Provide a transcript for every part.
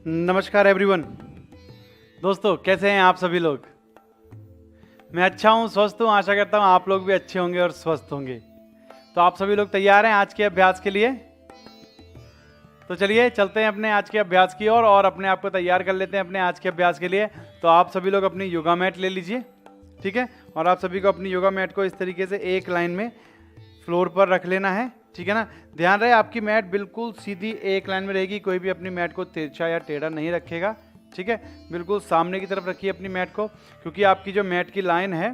नमस्कार एवरीवन। दोस्तों कैसे हैं आप सभी लोग। मैं अच्छा हूं, स्वस्थ हूं। आशा करता हूं आप लोग भी अच्छे होंगे और स्वस्थ होंगे। तो आप सभी लोग तैयार हैं आज के अभ्यास के लिए? तो चलिए चलते हैं अपने आज के अभ्यास की ओर और अपने आप को तैयार कर लेते हैं अपने आज के अभ्यास के लिए। तो आप सभी लोग अपनी योगा मैट ले लीजिए, ठीक है। और आप सभी को अपनी योगा मैट को इस तरीके से एक लाइन में फ्लोर पर रख लेना है, ठीक है ना। ध्यान रहे आपकी मैट बिल्कुल सीधी एक लाइन में रहेगी, कोई भी अपनी मैट को तिरछा या टेढ़ा नहीं रखेगा, ठीक है। बिल्कुल सामने की तरफ रखिए अपनी मैट को, क्योंकि आपकी जो मैट की लाइन है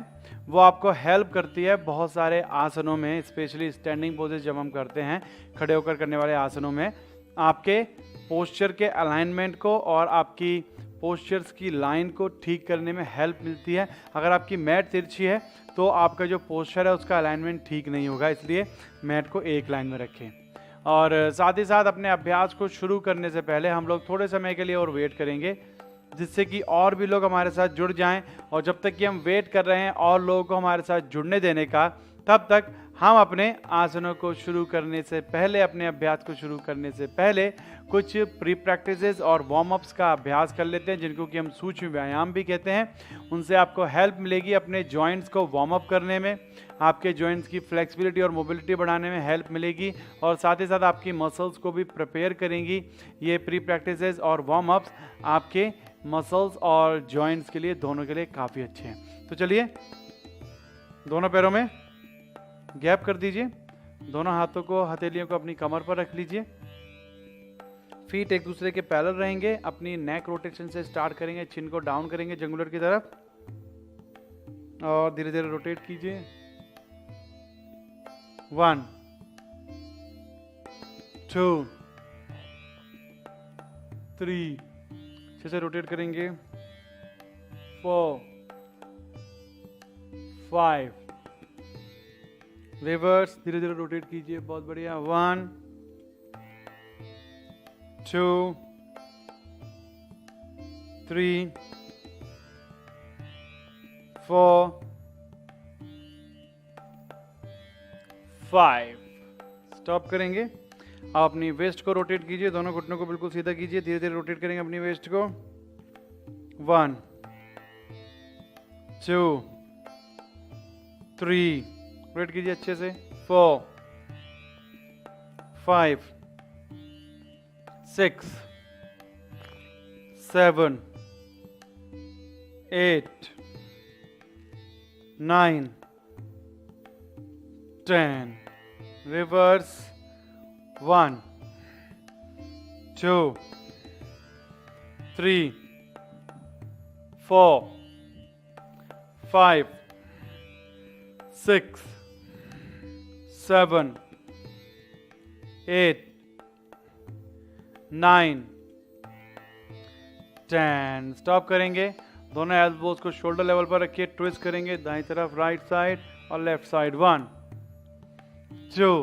वो आपको हेल्प करती है बहुत सारे आसनों में, स्पेशली स्टैंडिंग पोजेस जब हम करते हैं, खड़े होकर करने वाले आसनों में आपके पोस्चर के अलाइनमेंट को और आपकी पोस्चर्स की लाइन को ठीक करने में हेल्प मिलती है। अगर आपकी मैट तिरछी है तो आपका जो पोस्चर है उसका अलाइनमेंट ठीक नहीं होगा, इसलिए मैट को एक लाइन में रखें। और साथ ही साथ अपने अभ्यास को शुरू करने से पहले हम लोग थोड़े समय के लिए और वेट करेंगे, जिससे कि और भी लोग हमारे साथ जुड़ जाएं। और जब तक कि हम वेट कर रहे हैं और लोगों को हमारे साथ जुड़ने देने का, तब तक हम अपने आसनों को शुरू करने से पहले, अपने अभ्यास को शुरू करने से पहले कुछ प्री प्रैक्टिसेस और वार्म अप्स का अभ्यास कर लेते हैं, जिनको कि हम सूक्ष्म व्यायाम भी कहते हैं। उनसे आपको हेल्प मिलेगी अपने जॉइंट्स को वार्म अप करने में, आपके जॉइंट्स की फ्लेक्सिबिलिटी और मोबिलिटी बढ़ाने में हेल्प मिलेगी, और साथ ही साथ आपकी मसल्स को भी प्रिपेयर करेंगी। ये प्री प्रैक्टिसेस और वार्म अप्स आपके मसल्स और जॉइंट्स के लिए, दोनों के लिए काफ़ी अच्छे हैं। तो चलिए दोनों पैरों में गैप कर दीजिए, दोनों हाथों को, हथेलियों को अपनी कमर पर रख लीजिए। फीट एक दूसरे के पैरेलल रहेंगे। अपनी नेक रोटेशन से स्टार्ट करेंगे, चिन को डाउन करेंगे जंगुलर की तरफ और धीरे धीरे रोटेट कीजिए। 1 2 3, अच्छे से रोटेट करेंगे। 4 5, रिवर्स धीरे धीरे रोटेट कीजिए, बहुत बढ़िया। 1 2 3 4 5। स्टॉप करेंगे। अब अपनी वेस्ट को रोटेट कीजिए, दोनों घुटनों को बिल्कुल सीधा कीजिए, धीरे धीरे रोटेट करेंगे अपनी वेस्ट को। 1 2 3, रोटेट कीजिए अच्छे से। 4 5 6 7 8 9 10, रिवर्स। 1 2 3 4 5 6 7 8 9 10। स्टॉप करेंगे। दोनों एल्बोज को शोल्डर लेवल पर रखिए, ट्विस्ट करेंगे दाईं तरफ, राइट साइड और लेफ्ट साइड। 1 2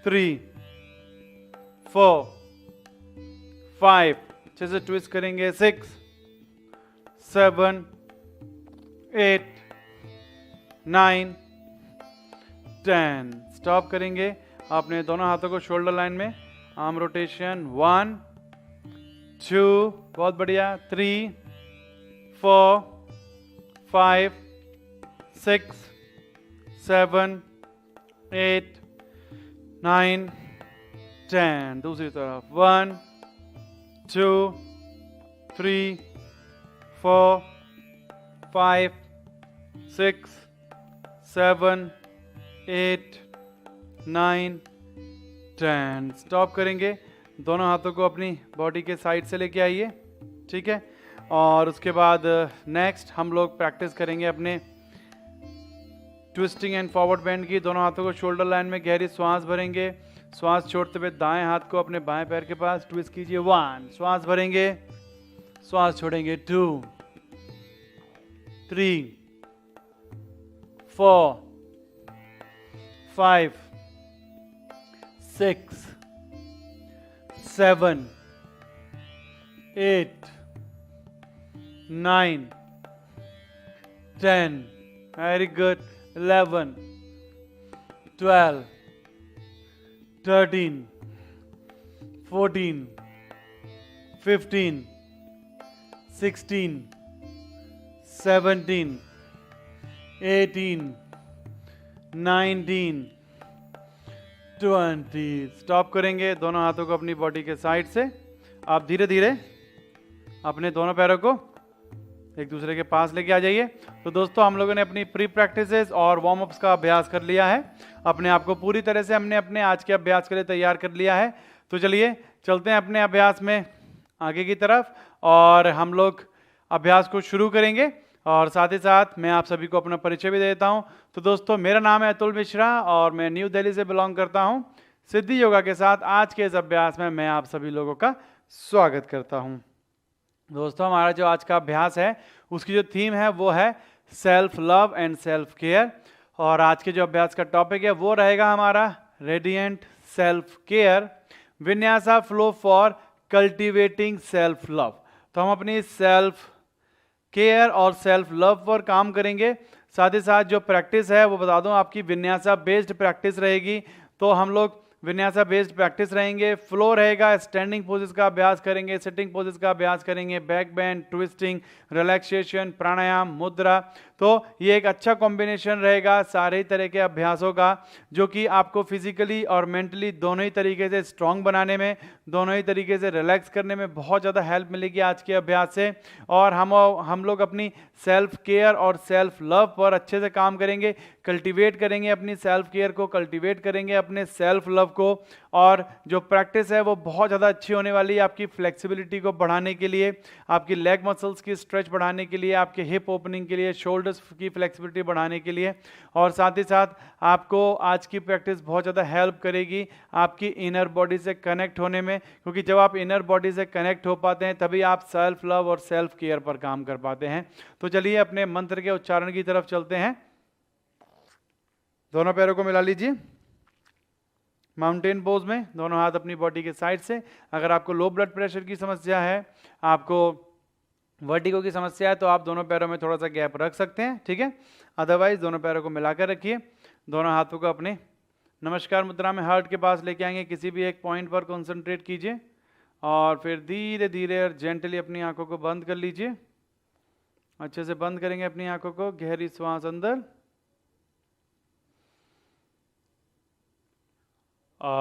3 4 5, अच्छे से ट्विस्ट करेंगे। 6 7 8 9 10। स्टॉप करेंगे। आपने दोनों हाथों को शोल्डर लाइन में, आर्म रोटेशन। 1 2, बहुत बढ़िया। 3 4 5 6 7 8 9 10। दूसरी तरफ। 1 2 3 4 5 6 7 8 9 10। स्टॉप करेंगे। दोनों हाथों को अपनी बॉडी के साइड से लेके आइए, ठीक है। और उसके बाद नेक्स्ट हम लोग प्रैक्टिस करेंगे अपने ट्विस्टिंग एंड फॉरवर्ड बेंड की। दोनों हाथों को शोल्डर लाइन में गहरी श्वास भरेंगे। श्वास छोड़ते हुए दाएं हाथ को अपने बाएं पैर के पास ट्विस्ट कीजिए। 1, श्वास भरेंगे, श्वास छोड़ेंगे। 2 3 4 5 6 7 8 9 10, very good. 11 12 13 14 15, 16, 17, 18, 19, 20। स्टॉप करेंगे, दोनों हाथों को अपनी बॉडी के साइड से आप धीरे धीरे अपने दोनों पैरों को एक दूसरे के पास लेके आ जाइए। तो दोस्तों हम लोगों ने अपनी प्री प्रैक्टिसेस और वार्म अप्स का अभ्यास कर लिया है, अपने आप को पूरी तरह से हमने अपने आज के अभ्यास के लिए तैयार कर लिया है। तो चलिए चलते हैं अपने अभ्यास में आगे की तरफ और हम लोग अभ्यास को शुरू करेंगे। और साथ ही साथ मैं आप सभी को अपना परिचय भी दे देता हूं। तो दोस्तों मेरा नाम है अतुल मिश्रा और मैं न्यू दिल्ली से बिलोंग करता हूं। सिद्धि योगा के साथ आज के इस अभ्यास में मैं आप सभी लोगों का स्वागत करता हूं। दोस्तों हमारा जो आज का अभ्यास है उसकी जो थीम है वो है self love and self care. और आज के जो अभ्यास का टॉपिक है वो रहेगा हमारा radiant self care vinyasa flow for cultivating self love. तो हम अपनी सेल्फ केयर और सेल्फ लव पर काम करेंगे। साथ ही साथ जो प्रैक्टिस है वो बता दूं आपकी विन्यासा बेस्ड प्रैक्टिस रहेगी। तो हम लोग विन्यासा बेस्ड प्रैक्टिस रहेंगे, फ्लो रहेगा, स्टैंडिंग पोजेस का अभ्यास करेंगे, सिटिंग पोजेस का अभ्यास करेंगे, बैक बेंड, ट्विस्टिंग, रिलैक्सेशन, प्राणायाम, मुद्रा। तो ये एक अच्छा कॉम्बिनेशन रहेगा सारे तरह के अभ्यासों का, जो कि आपको फिजिकली और मेंटली दोनों ही तरीके से स्ट्रांग बनाने में, दोनों ही तरीके से रिलैक्स करने में बहुत ज़्यादा हेल्प मिलेगी आज के अभ्यास से। और हम लोग अपनी सेल्फ केयर और सेल्फ लव पर अच्छे से काम करेंगे, कल्टीवेट करेंगे अपनी सेल्फ केयर को, कल्टीवेट करेंगे अपने सेल्फ लव को। और जो प्रैक्टिस है वो बहुत ज़्यादा अच्छी होने वाली है आपकी फ्लेक्सिबिलिटी को बढ़ाने के लिए, आपकी लेग मसल्स की स्ट्रेच बढ़ाने के लिए, आपके हिप ओपनिंग के लिए, शोल्डर्स की फ्लेक्सिबिलिटी बढ़ाने के लिए। और साथ ही साथ आपको आज की प्रैक्टिस बहुत ज़्यादा हेल्प करेगी आपकी इनर बॉडी से कनेक्ट होने में, क्योंकि जब आप इनर बॉडी से कनेक्ट हो पाते हैं तभी आप सेल्फ लव और सेल्फ केयर पर काम कर पाते हैं। तो चलिए अपने मंत्र के उच्चारण की तरफ चलते हैं। दोनों पैरों को मिला लीजिए माउंटेन पोज में, दोनों हाथ अपनी बॉडी के साइड से। अगर आपको लो ब्लड प्रेशर की समस्या है, आपको वर्टिगो की समस्या है, तो आप दोनों पैरों में थोड़ा सा गैप रख सकते हैं, ठीक है। अदरवाइज दोनों पैरों को मिलाकर रखिए, दोनों हाथों को अपने नमस्कार मुद्रा में हार्ट के पास लेके आएंगे। किसी भी एक पॉइंट पर कंसंट्रेट कीजिए और फिर धीरे धीरे और जेंटली अपनी आंखों को बंद कर लीजिए। अच्छे से बंद करेंगे अपनी आंखों को, गहरी श्वास अंदर, ओम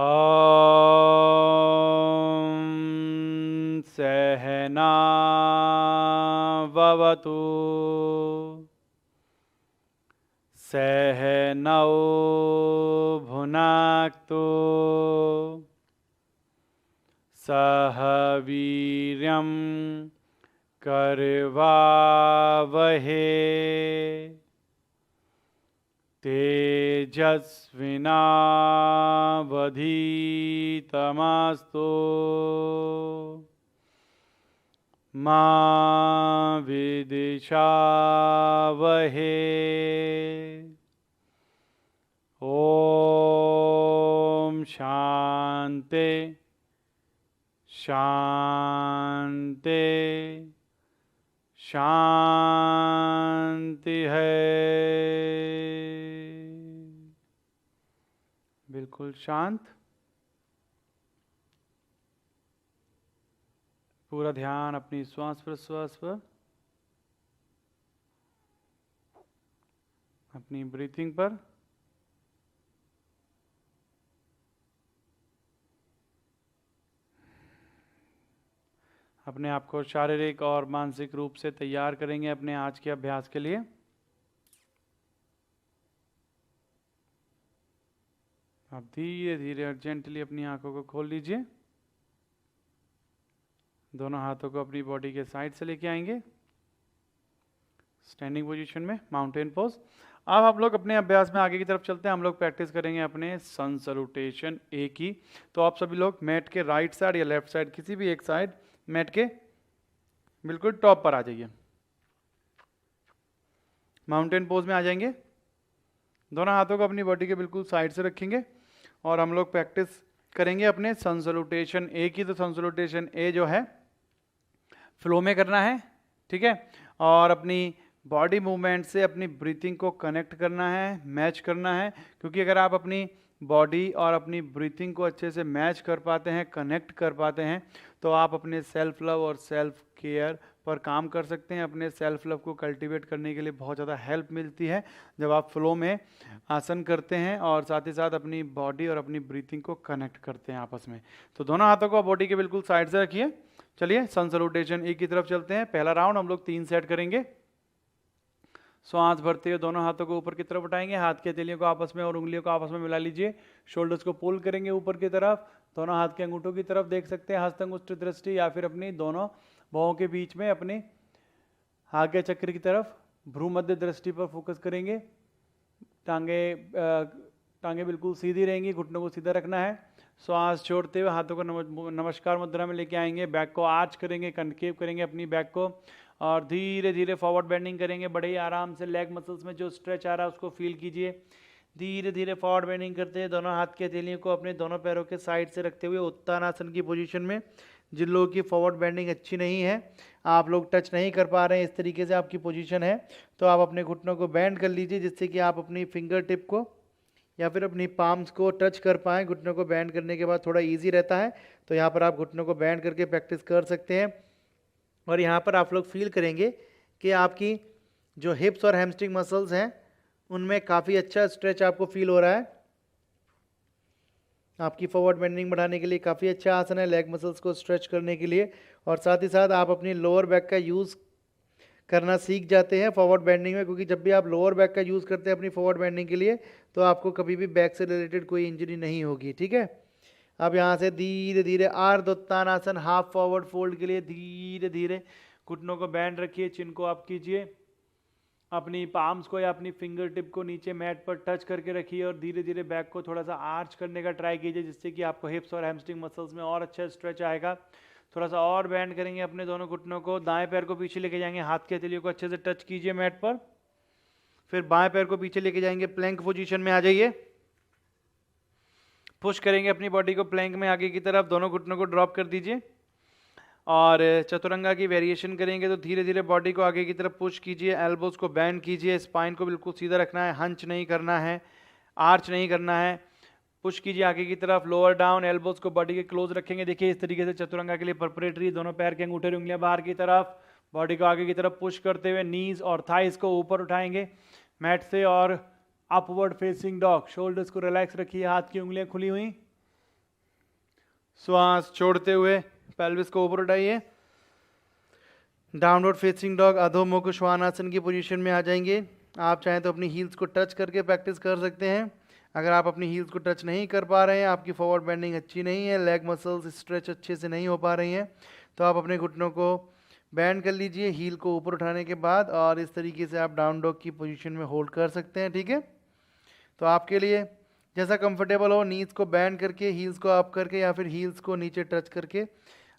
सहना भवतु सहनौ भुनाक्तु सह वीर्यं करवावहे तेजस्विनावधीतमस्तु मा विद्विषावहे। ओम शांति शांति शांति है। बिल्कुल शांत, पूरा ध्यान अपनी श्वास प्रश्वास पर, अपनी ब्रीथिंग पर। अपने आप को शारीरिक और मानसिक रूप से तैयार करेंगे अपने आज के अभ्यास के लिए। आप धीरे धीरे और जेंटली अपनी आंखों को खोल लीजिए, दोनों हाथों को अपनी बॉडी के साइड से लेके आएंगे स्टैंडिंग पोजीशन में, माउंटेन पोज। अब आप लोग अपने अभ्यास में आगे की तरफ चलते हैं। हम लोग प्रैक्टिस करेंगे अपने सन सैल्यूटेशन ए की। तो आप सभी लोग मैट के राइट साइड या लेफ्ट साइड, किसी भी एक साइड मैट के बिल्कुल टॉप पर आ जाइए, माउंटेन पोज में आ जाएंगे। दोनों हाथों को अपनी बॉडी के बिल्कुल साइड से रखेंगे और हम लोग प्रैक्टिस करेंगे अपने सन सैल्यूटेशन ए की। तो सन सैल्यूटेशन ए जो है फ्लो में करना है, ठीक है, और अपनी बॉडी मूवमेंट से अपनी ब्रीथिंग को कनेक्ट करना है, मैच करना है। क्योंकि अगर आप अपनी बॉडी और अपनी ब्रीथिंग को अच्छे से मैच कर पाते हैं, कनेक्ट कर पाते हैं, तो आप अपने सेल्फ लव और सेल्फ केयर पर काम कर सकते हैं। अपने सेल्फ लव को कल्टीवेट करने के लिए बहुत ज़्यादा हेल्प मिलती है जब आप फ्लो में आसन करते हैं और साथ ही साथ अपनी बॉडी और अपनी ब्रीथिंग को कनेक्ट करते हैं आपस में। तो दोनों हाथों को बॉडी के बिल्कुल साइड से रखिए। चलिए सन सैल्यूटेशन एक की तरफ चलते हैं। पहला राउंड हम लोग 3 सेट करेंगे। सांस भरते हुए दोनों हाथों को ऊपर की तरफ उठाएंगे, हाथ के हथेलियों को आपस में और उंगलियों को आपस में मिला लीजिए। शोल्डर्स को पुल करेंगे ऊपर की तरफ, दोनों हाथ के अंगूठों की तरफ देख सकते हैं, हस्तंगुष्ठ दृष्टि या फिर अपनी दोनों बाहों के बीच में अपनी आज्ञा चक्र की तरफ भ्रू मध्य दृष्टि पर फोकस करेंगे। टांगे बिल्कुल सीधी रहेंगी, घुटनों को सीधा रखना है। श्वास छोड़ते हुए हाथों को नमस्कार मुद्रा में लेके आएंगे, बैक को आर्च करेंगे, कनकेव करेंगे अपनी बैक को और धीरे धीरे फॉरवर्ड बेंडिंग करेंगे। बड़े ही आराम से लेग मसल्स में जो स्ट्रेच आ रहा है उसको फील कीजिए। धीरे धीरे फॉरवर्ड बेंडिंग करते हैं, दोनों हाथ की हथेलियों को अपने दोनों पैरों के साइड से रखते हुए उत्तानासन की पोजीशन में। जिन लोगों की फॉरवर्ड बेंडिंग अच्छी नहीं है, आप लोग टच नहीं कर पा रहे हैं, इस तरीके से आपकी पोजीशन है, तो आप अपने घुटनों को बेंड कर लीजिए जिससे कि आप अपनी फिंगर टिप को या फिर अपनी पाम्स को टच कर पाएँ। घुटनों को बेंड करने के बाद थोड़ा ईजी रहता है, तो यहाँ पर आप घुटनों को बेंड करके प्रैक्टिस कर सकते हैं। और यहाँ पर आप लोग फील करेंगे कि आपकी जो हिप्स और हैमस्ट्रिंग मसल्स हैं उनमें काफ़ी अच्छा स्ट्रेच आपको फील हो रहा है। आपकी फॉरवर्ड बेंडिंग बढ़ाने के लिए काफ़ी अच्छा आसन है, लेग मसल्स को स्ट्रेच करने के लिए। और साथ ही साथ आप अपनी लोअर बैक का यूज़ करना सीख जाते हैं फॉरवर्ड बेंडिंग में, क्योंकि जब भी आप लोअर बैक का यूज़ करते हैं अपनी फॉरवर्ड बेंडिंग के लिए तो आपको कभी भी बैक से रिलेटेड कोई इंजरी नहीं होगी। ठीक है, अब यहाँ से धीरे धीरे अर्धोत्तानासन हाफ फॉरवर्ड फोल्ड के लिए धीरे धीरे घुटनों को बैंड रखिए, चिन को आप कीजिए, अपनी पाम्स को या अपनी फिंगर टिप को नीचे मैट पर टच करके रखिए और धीरे धीरे बैक को थोड़ा सा आर्च करने का ट्राई कीजिए जिससे कि आपको हिप्स और हैमस्ट्रिंग मसल्स में और अच्छा स्ट्रेच आएगा। थोड़ा सा और बैंड करेंगे अपने दोनों घुटनों को, दाएं पैर को पीछे लेके जाएंगे, हाथ के हथेलियों को अच्छे से टच कीजिए मैट पर, फिर बाएं पैर को पीछे लेके जाएंगे, प्लैंक पोजीशन में आ जाइए, पुश करेंगे अपनी बॉडी को प्लैंक में आगे की तरफ, दोनों घुटनों को ड्रॉप कर दीजिए और चतुरंगा की वेरिएशन करेंगे। तो धीरे धीरे बॉडी को आगे की तरफ पुश कीजिए, एल्बोज को बैंड कीजिए, स्पाइन को बिल्कुल सीधा रखना है, हंच नहीं करना है, आर्च नहीं करना है, पुश कीजिए आगे की तरफ, लोअर डाउन, एल्बोज को बॉडी के क्लोज रखेंगे। देखिए इस तरीके से चतुरंगा के लिए प्रिपरेटरी, दोनों पैर के अंगूठे और उंगलियां बाहर की तरफ, बॉडी को आगे की तरफ पुश करते हुए नीज और थाइस को ऊपर उठाएंगे मैट से और अपवर्ड फेसिंग डॉग। शोल्डर्स को रिलैक्स रखिए, हाथ की उंगलियां खुली हुई, श्वास छोड़ते हुए पेल्विस को ऊपर उठाइए, downward facing dog Adhomukha Shvanasana की पोजीशन में आ जाएंगे। आप चाहें तो अपनी हील्स को टच करके प्रैक्टिस कर सकते हैं। अगर आप अपनी हील्स को टच नहीं कर पा रहे हैं, आपकी फॉरवर्ड बेंडिंग अच्छी नहीं है, लेग मसल्स स्ट्रेच अच्छे से नहीं हो पा रही हैं, तो आप अपने घुटनों को बैंड कर लीजिए हील को ऊपर उठाने के बाद और इस तरीके से आप डाउन डॉग की पोजीशन में होल्ड कर सकते हैं। ठीक है, तो आपके लिए जैसा कंफर्टेबल हो, नीज को बैंड करके, हील्स को अप करके या फिर हील्स को नीचे टच करके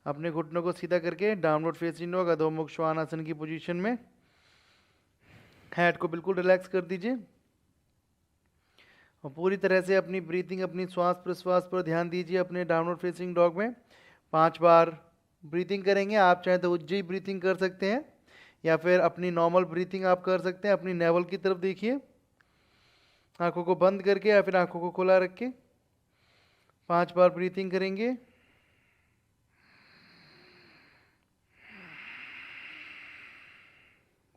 अपने घुटनों को सीधा करके downward facing dog Adhomukha Shvanasana की पोजीशन में हेड को बिल्कुल रिलैक्स कर दीजिए और पूरी तरह से अपनी ब्रीथिंग, अपनी श्वास प्रश्वास पर ध्यान दीजिए। अपने डाउनवर्ड फेसिंग डॉग में 5 बार ब्रीथिंग करेंगे। आप चाहें तो उज्जई ब्रीथिंग कर सकते हैं या फिर अपनी नॉर्मल ब्रीथिंग आप कर सकते हैं। अपनी नेवल की तरफ देखिए, आंखों को बंद करके या फिर आंखों को खुला रख के 5 बार ब्रीथिंग करेंगे।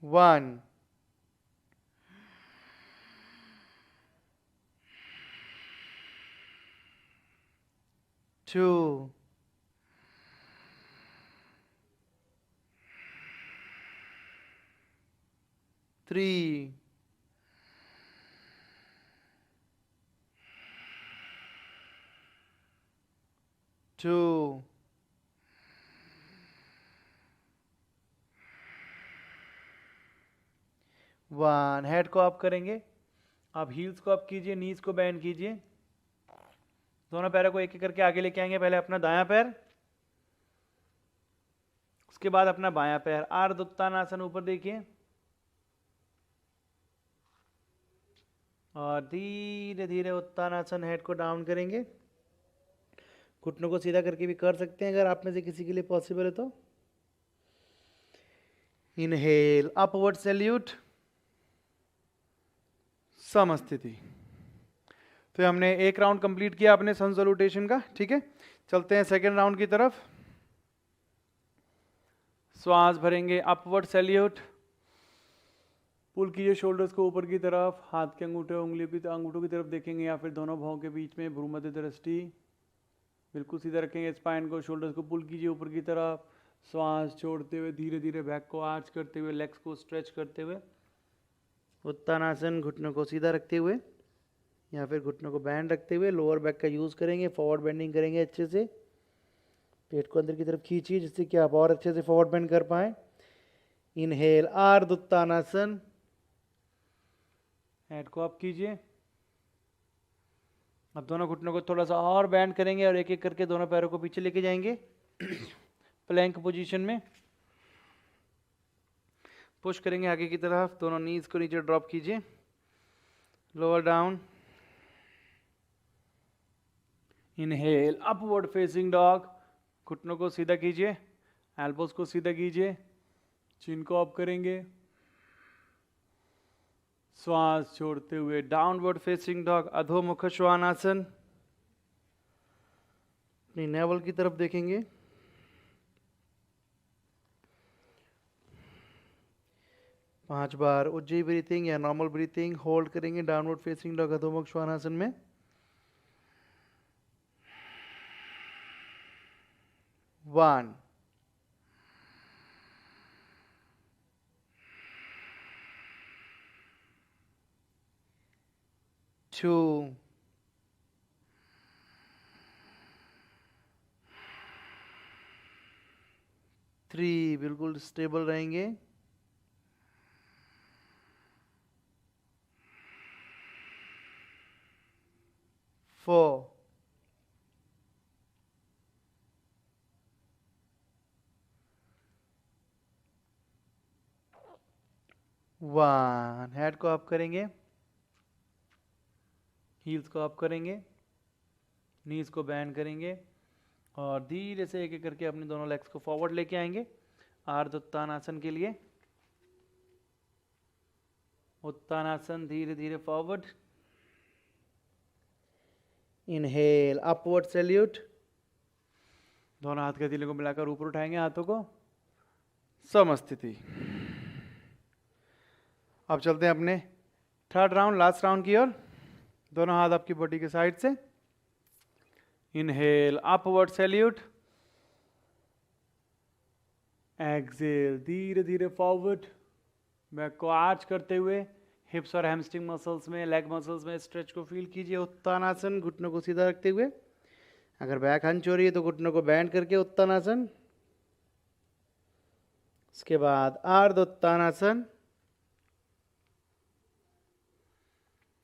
वन, 2, 3, 2, 1। हेड को अप करेंगे, आप हील्स को अप कीजिए, नीज को बैंड कीजिए, दोनों पैरों को एक एक करके आगे लेके आएंगे। पहले अपना दायां पैर, उसके बाद अपना बायां पैर, अर्ध उत्तानासन ऊपर देखिए और धीरे धीरे उत्तानासन हेड को डाउन करेंगे। घुटनों को सीधा करके भी कर सकते हैं अगर आप में से किसी के लिए पॉसिबल है तो। Inhale, upward salute, Samasthiti. तो हमने एक राउंड कंप्लीट किया अपने सन सैल्यूटेशन का। ठीक है, चलते हैं सेकेंड राउंड की तरफ। श्वास भरेंगे, अपवर्ड सैल्यूट। पुल कीजिए शोल्डर्स को ऊपर की तरफ, हाथ के अंगूठों की तरफ देखेंगे या फिर दोनों भौं के बीच में भ्रूमध्य दृष्टि बिल्कुल सीधा रखेंगे। स्पाइन को, शोल्डर्स को पुल कीजिए ऊपर की तरफ। श्वास छोड़ते हुए धीरे धीरे बैक को आर्च करते हुए, लेग्स को स्ट्रेच करते हुए, उत्तानासन, घुटनों को सीधा रखते हुए या फिर घुटनों को बैंड रखते हुए लोअर बैक का यूज़ करेंगे। फॉरवर्ड बेंडिंग करेंगे अच्छे से, पेट को अंदर की तरफ खींचिए जिससे कि आप और अच्छे से फॉरवर्ड बेंड कर पाए। इनहेल, आर्ध उत्तानासन। हेड को अप कीजिए। अब दोनों घुटनों को थोड़ा सा और बैंड करेंगे और एक एक करके दोनों पैरों को पीछे लेके जाएंगे प्लैंक पोजीशन में। पुश करेंगे आगे की तरफ, दोनों नीज को नीचे ड्रॉप कीजिए, lower down. Inhale, upward facing dog. घुटनों को सीधा कीजिए, एल्बोस को सीधा कीजिए, चिन को अप करेंगे। श्वास छोड़ते हुए downward facing dog, Adhomukha Shvanasana. अपनी नेवल की तरफ देखेंगे। पांच बार उज्जयी ब्रीथिंग या नॉर्मल ब्रीथिंग होल्ड करेंगे downward facing dog Adhomukha Shvanasana में। 1 2 3, बिल्कुल स्टेबल रहेंगे। 4 1, हेड को अप करेंगे, हील्स को अप करेंगे, नीज को बैंड करेंगे और धीरे से एक एक करके अपने दोनों लेग्स को फॉरवर्ड लेके आएंगे आर्ध उत्तानासन के लिए। उत्तानासन, धीरे धीरे फॉरवर्ड। Inhale, upward salute. दोनों हाथ के हथेलियों को मिलाकर ऊपर उठाएंगे, हाथों को समस्थिति। अब चलते हैं अपने थर्ड राउंड, लास्ट राउंड की ओर। दोनों हाथ आपकी बॉडी के साइड से। Inhale, upward salute. एक्सेल, धीरे धीरे फॉरवर्ड, बैक को आर्च करते हुए हिप्स और हैमस्ट्रिंग मसल्स में, लेग मसल्स में स्ट्रेच को फील कीजिए। उत्तानासन, घुटनों को सीधा रखते हुए। अगर बैक हंच हो रही है तो घुटनों को बैंड करके उत्तानासन। उसके बाद अर्ध उत्तानासन।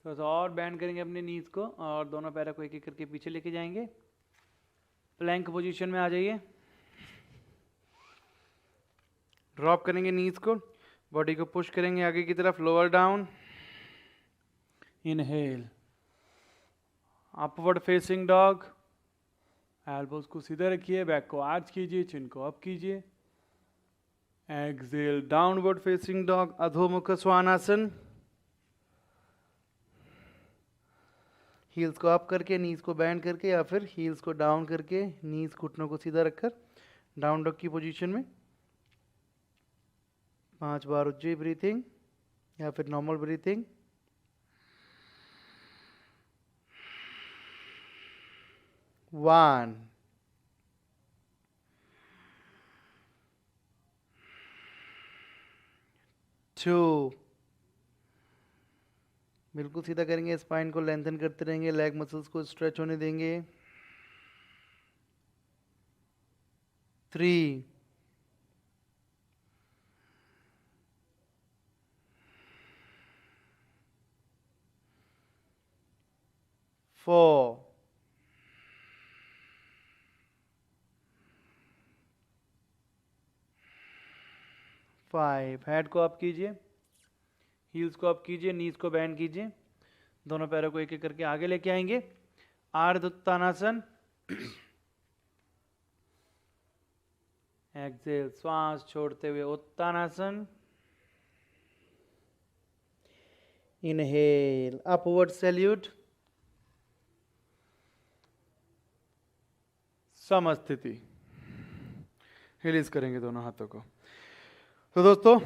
थोड़ा सा और बैंड करेंगे अपने नीज को और दोनों पैरों को एक एक करके पीछे लेके जाएंगे। प्लैंक पोजीशन में आ जाइए। ड्रॉप करेंगे नीज को, बॉडी को पुश करेंगे आगे की तरफ, lower down. Inhale, upward facing dog. Elbows को सीधा रखिए, बैक को आर्च कीजिए, चिन को अप कीजिए। Exhale, downward facing dog, Adhomukha Shvanasana. Heels को अप करके, नीज को बैंड करके या फिर हील्स को डाउन करके, नीज घुटनों को सीधा रखकर डाउन डॉग की पोजीशन में। 5 बार उज्जयी ब्रीथिंग या फिर नॉर्मल ब्रीथिंग। 1 2, बिल्कुल सीधा करेंगे, स्पाइन को लेंथन करते रहेंगे, लेग मसल्स को स्ट्रेच होने देंगे। 3 4 5, हेड को अप कीजिए, हील्स को अप कीजिए, नीज को बैंड कीजिए, दोनों पैरों को एक एक करके आगे लेके आएंगे। आर्ध उत्तानासन। एक्सेल, श्वास छोड़ते हुए Uttanasana. Inhale, upward salute, Samasthiti. Release करेंगे दोनों हाथों को। तो दोस्तों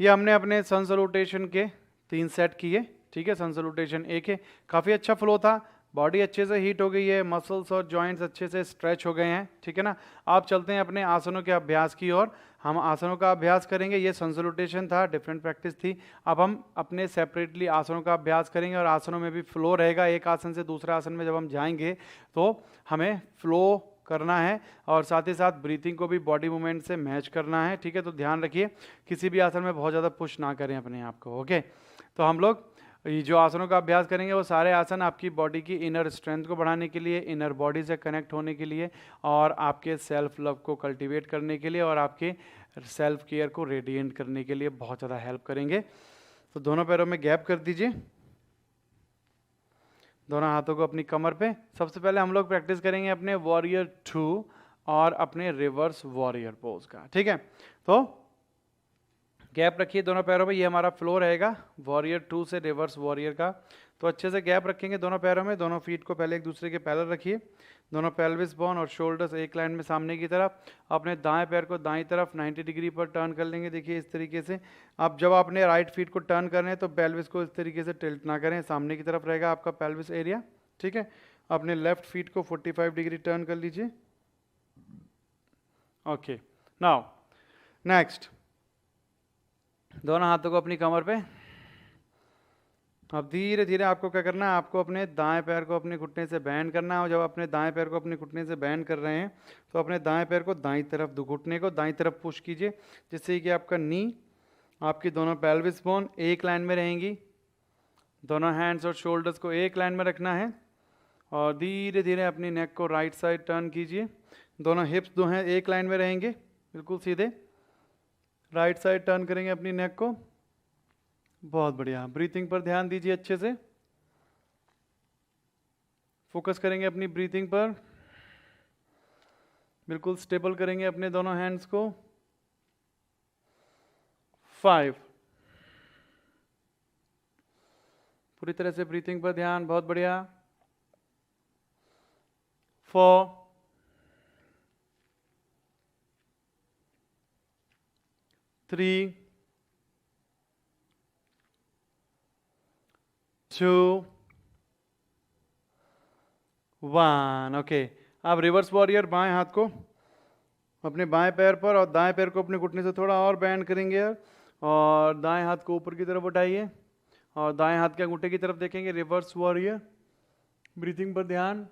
ये हमने अपने सन सलूटेशन के 3 सेट किए, ठीक है। सन सलूटेशन एक है, काफ़ी अच्छा फ्लो था, बॉडी अच्छे से हीट हो गई है, मसल्स और जॉइंट्स अच्छे से स्ट्रेच हो गए हैं, ठीक है ना। आप चलते हैं अपने आसनों के अभ्यास की ओर। हम आसनों का अभ्यास करेंगे, ये सन सलूटेशन था, डिफरेंट प्रैक्टिस थी। अब हम अपने सेपरेटली आसनों का अभ्यास करेंगे और आसनों में भी फ्लो रहेगा। एक आसन से दूसरे आसन में जब हम जाएंगे तो हमें फ्लो करना है और साथ ही साथ ब्रीथिंग को भी बॉडी मूवमेंट से मैच करना है, ठीक है। तो ध्यान रखिए किसी भी आसन में बहुत ज़्यादा पुश ना करें अपने आप को, ओके। तो हम लोग ये जो आसनों का अभ्यास करेंगे वो सारे आसन आपकी बॉडी की इनर स्ट्रेंथ को बढ़ाने के लिए, इनर बॉडी से कनेक्ट होने के लिए और आपके सेल्फ लव को कल्टीवेट करने के लिए और आपके सेल्फ केयर को रेडिएंट करने के लिए बहुत ज़्यादा हेल्प करेंगे। तो दोनों पैरों में गैप कर दीजिए, दोनों हाथों को अपनी कमर पे। सबसे पहले हम लोग प्रैक्टिस करेंगे अपने वॉरियर 2 और अपने रिवर्स वॉरियर पोज का, ठीक है। तो गैप रखिए दोनों पैरों में, ये हमारा फ्लो रहेगा वॉरियर 2 से रिवर्स वॉरियर का। तो अच्छे से गैप रखेंगे दोनों पैरों में, दोनों फीट को पहले एक दूसरे के पैरेलल रखिए, दोनों पेल्विस बोन और शोल्डर्स एक लाइन में सामने की तरफ। अपने दाएं पैर को दाईं तरफ 90 डिग्री पर टर्न कर लेंगे, देखिए इस तरीके से। अब जब आपने राइट फीट को टर्न कर रहे हैं तो पेल्विस को इस तरीके से टिल्ट ना करें, सामने की तरफ रहेगा आपका पेल्विस एरिया, ठीक है। अपने लेफ्ट फीट को 45 डिग्री टर्न कर लीजिए, ओके। नाउ नेक्स्ट, दोनों हाथों को अपनी कमर पे। अब धीरे धीरे आपको क्या करना है, आपको अपने दाएं पैर को अपने घुटने से बैंड करना है। और जब अपने दाएं पैर को अपने घुटने से बैंड कर रहे हैं तो अपने दाएं पैर को दाईं तरफ, घुटने को दाईं तरफ पुश कीजिए, जिससे कि आपका नी, आपकी दोनों पेल्विस बोन एक लाइन में रहेंगी। दोनों हैंड्स और शोल्डर्स को एक लाइन में रखना है और धीरे धीरे अपनी नेक को राइट साइड टर्न कीजिए। दोनों हिप्स दो हैं एक लाइन में रहेंगे, बिल्कुल सीधे राइट साइड टर्न करेंगे अपनी नेक को। बहुत बढ़िया, ब्रीथिंग पर ध्यान दीजिए, अच्छे से फोकस करेंगे अपनी ब्रीथिंग पर। बिल्कुल स्टेबल करेंगे अपने दोनों हैंड्स को। 5, पूरी तरह से ब्रीथिंग पर ध्यान, बहुत बढ़िया। 4, 3, 2, 1, ओके। अब रिवर्स वॉरियर, बाएं हाथ को अपने बाएं पैर पर और दाएं पैर को अपने घुटने से थोड़ा और बैंड करेंगे और दाएं हाथ को ऊपर की तरफ उठाइए और दाएं हाथ के अंगूठे की तरफ देखेंगे। रिवर्स वॉरियर, ब्रीथिंग पर ध्यान।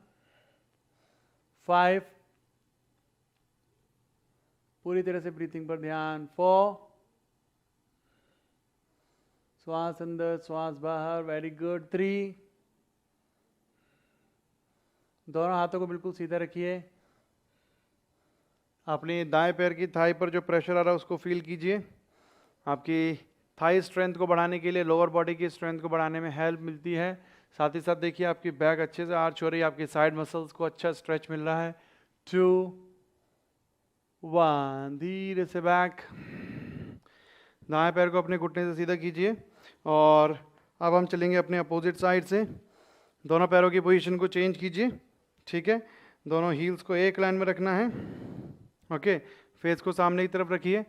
5, पूरी तरह से ब्रीथिंग पर ध्यान। 4, श्वास अंदर श्वास बाहर, वेरी गुड। 3, दोनों हाथों को बिल्कुल सीधा रखिए। अपनी दाएं पैर की थाई पर जो प्रेशर आ रहा है उसको फील कीजिए। आपकी थाई स्ट्रेंथ को बढ़ाने के लिए, लोअर बॉडी की स्ट्रेंथ को बढ़ाने में हेल्प मिलती है। साथ ही साथ देखिए आपकी बैक अच्छे से आर्च हो रही है, आपकी साइड मसल्स को अच्छा स्ट्रेच मिल रहा है। 2, 1, धीरे से बैक। दाएं पैर को अपने घुटने से सीधा कीजिए और अब हम चलेंगे अपने अपोजिट साइड से। दोनों पैरों की पोजीशन को चेंज कीजिए, ठीक है। दोनों हील्स को एक लाइन में रखना है, ओके। फेस को सामने की तरफ रखिए,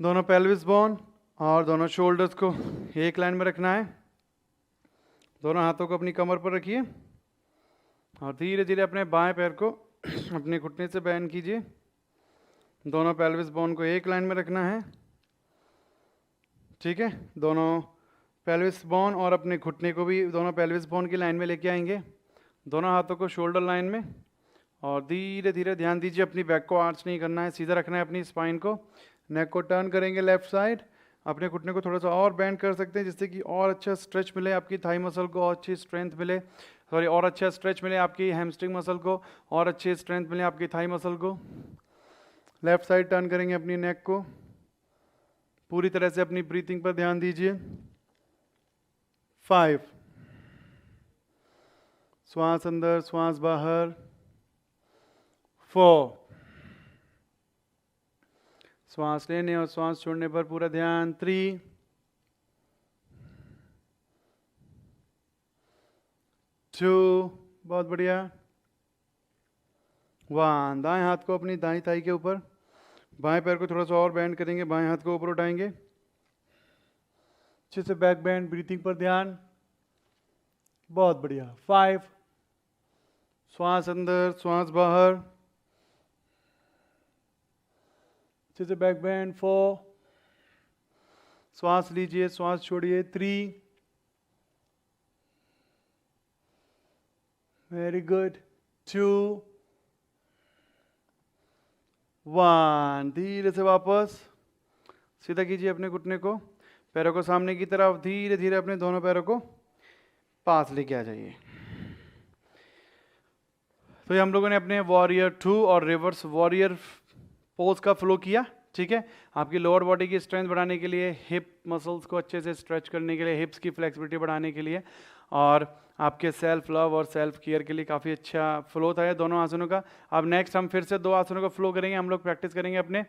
दोनों पेल्विस बोन और दोनों शोल्डर्स को एक लाइन में रखना है। दोनों हाथों को अपनी कमर पर रखिए और धीरे धीरे अपने बाएं पैर को अपने घुटने से बैंड कीजिए। दोनों पेल्विस बोन को एक लाइन में रखना है, ठीक है। दोनों पेल्विस बोन और अपने घुटने को भी दोनों पेल्विस बोन की लाइन में लेके आएंगे, दोनों हाथों को शोल्डर लाइन में। और धीरे धीरे ध्यान दीजिए, अपनी बैक को आर्च नहीं करना है, सीधा रखना है अपनी स्पाइन को। नेक को टर्न करेंगे लेफ्ट साइड, अपने घुटने को थोड़ा सा और बैंड कर सकते हैं जिससे कि और अच्छा स्ट्रेच मिले आपकी थाई मसल को, और अच्छी स्ट्रेंथ मिले, सॉरी और अच्छा स्ट्रेच मिले आपकी हैमस्ट्रिंग मसल को, और अच्छी स्ट्रेंथ मिले आपकी थाई मसल को। लेफ्ट साइड टर्न करेंगे अपनी नेक को, पूरी तरह से अपनी ब्रीथिंग पर ध्यान दीजिए। 5, श्वास अंदर श्वास बाहर। 4, श्वास लेने और श्वास छोड़ने पर पूरा ध्यान। 3, 2, बहुत बढ़िया। 1, दाएं हाथ को अपनी दाईं थाई के ऊपर बाएं पैर को थोड़ा सा और बैंड करेंगे, बाएं हाथ को ऊपर उठाएंगे, अच्छे से बैक बैंड, ब्रीथिंग पर ध्यान। बहुत बढ़िया। 5, श्वास अंदर, श्वास बाहर, अच्छे से बैक बैंड। 4, श्वास लीजिए, श्वास छोड़िए। 3, वेरी गुड। 2, 1, धीरे से वापस सीधा कीजिए अपने घुटने को, पैरों को सामने की तरफ, धीरे धीरे अपने दोनों पैरों को पास लेके आ जाइए। तो ये हम लोगों ने अपने वॉरियर 2 और रिवर्स वॉरियर पोज का फ्लो किया। ठीक है, आपकी लोअर बॉडी की स्ट्रेंथ बढ़ाने के लिए, हिप मसल्स को अच्छे से स्ट्रेच करने के लिए, हिप्स की फ्लेक्सिबिलिटी बढ़ाने के लिए, और आपके सेल्फ लव और सेल्फ केयर के लिए काफ़ी अच्छा फ्लो था ये दोनों आसनों का। अब नेक्स्ट हम फिर से 2 आसनों का फ्लो करेंगे। हम लोग प्रैक्टिस करेंगे अपने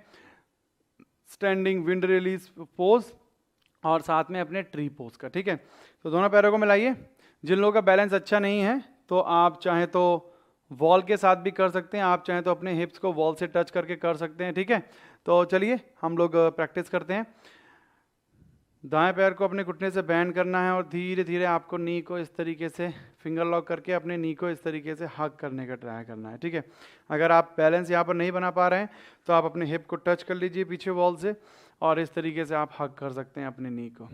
स्टैंडिंग विंड रिलीज पोज और साथ में अपने ट्री पोज का। ठीक है, तो दोनों पैरों को मिलाइए। जिन लोगों का बैलेंस अच्छा नहीं है तो आप चाहे तो वॉल के साथ भी कर सकते हैं, आप चाहे तो अपने हिप्स को वॉल से टच करके कर सकते हैं। ठीक है, तो चलिए हम लोग प्रैक्टिस करते हैं। दाएं पैर को अपने घुटने से बैंड करना है और धीरे धीरे आपको नी को इस तरीके से फिंगर लॉक करके अपने नी को इस तरीके से हग करने का ट्राई करना है। ठीक है, अगर आप बैलेंस यहाँ पर नहीं बना पा रहे हैं तो आप अपने हिप को टच कर लीजिए पीछे वॉल से और इस तरीके से आप हग कर सकते हैं अपने नी को।